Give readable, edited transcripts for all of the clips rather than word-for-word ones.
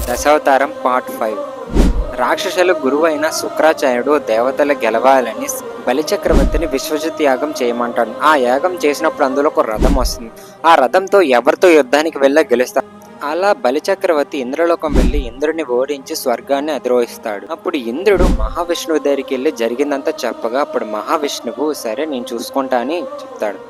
Dasavatharam part 5. రాక్షసుల గురువైన శుక్రాచార్యుడు దేవతలు గెలవాలని బలిచక్రవర్తిని విశ్వజిత్ యాగం చేయమంటాడు. ఆ యాగం చేసినప్పుడు అందులో ఒక రథం వస్తుంది. ఆ రథంతో ఎవరితో యుద్ధానికి వెళ్ళా గెలుస్తాడు. అలా బలిచక్రవర్తి ఇంద్రలోకం వెళ్లి ఇంద్రుడిని ఓడించి స్వర్గాన్ని అధిరోహిస్తాడు. అప్పుడు ఇంద్రుడు మహావిష్ణువు దగ్గరికి వెళ్ళి జరిగిందంతా చెప్పగా అప్పుడు మహావిష్ణువు సరే నేను చూసుకుంటా అని చెప్తాడు.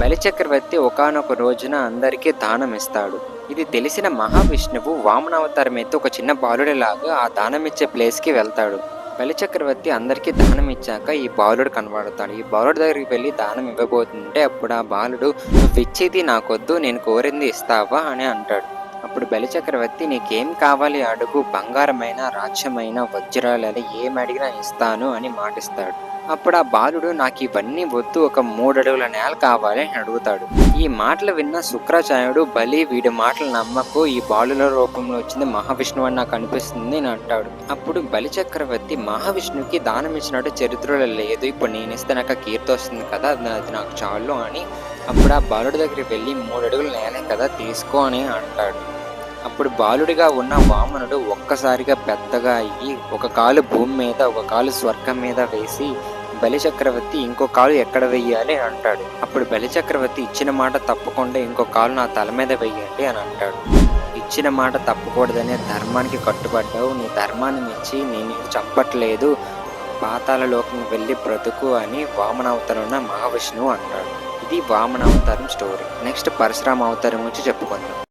బలిచక్రవర్తి ఒకానొక రోజున అందరికీ దానం ఇస్తాడు. ఇది తెలిసిన మహావిష్ణువు వామనావతారం ఎత్తి ఒక చిన్న బాలుడిలాగా ఆ దానం ఇచ్చే ప్లేస్కి వెళ్తాడు. బలిచక్రవర్తి అందరికీ దానం ఇచ్చాక ఈ బాలుడు కనబడతాడు. ఈ బాలుడు దగ్గరికి వెళ్ళి దానం ఇవ్వబోతుంటే అప్పుడు ఆ బాలుడు నువ్వు ఇచ్చేది నాకొద్దు, నేను కోరింది ఇస్తావా అని అంటాడు. అప్పుడు బలిచక్రవర్తి నీకేం కావాలి అడుగు, బంగారమైన రాజ్యమైన వజ్రాలని ఏం అడిగినా ఇస్తాను అని మాటిస్తాడు. అప్పుడు ఆ బాలుడు నాకు ఇవన్నీ వద్దు, ఒక 3 అడుగుల నేల కావాలి అని అడుగుతాడు. ఈ మాటలు విన్న శుక్రాచార్యుడు బలి వీడి మాటలు నమ్మకు, ఈ బాలుల రూపంలో వచ్చింది మహావిష్ణువు అని నాకు అనిపిస్తుంది అని అంటాడు. అప్పుడు బలిచక్రవర్తి మహావిష్ణువుకి దానం ఇచ్చినట్టు చరిత్రలో లేదు, ఇప్పుడు నేను ఇస్తే నాకు కీర్తి వస్తుంది కదా, అది నాకు చాలు అని అప్పుడు ఆ బాలుడి దగ్గరికి వెళ్ళి 3 అడుగుల నేలే కదా తీసుకో అని అంటాడు. అప్పుడు బాలుడిగా ఉన్న వామనుడు ఒక్కసారిగా పెద్దగా అయ్యి ఒక కాలు భూమి మీద ఒక కాలు స్వర్గం మీద వేసి బలిచక్రవర్తి ఇంకో కాలు ఎక్కడ వెయ్యాలి అని అంటాడు. అప్పుడు బలిచక్రవర్తి ఇచ్చిన మాట తప్పకుండా ఇంకో కాలు నా తల మీద వెయ్యండి అని అంటాడు. ఇచ్చిన మాట తప్పకూడదనే ధర్మానికి కట్టుబడ్డావు, నీ ధర్మాన్ని మెచ్చి నేను చంపట్లేదు, పాతాళ లోకం వెళ్ళి బ్రతుకు అని వామనావతారం మహావిష్ణువు అంటాడు. ఇది వామనావతారం స్టోరీ. నెక్స్ట్ పరశురామ అవతారం గురించి చెప్పుకుందాం.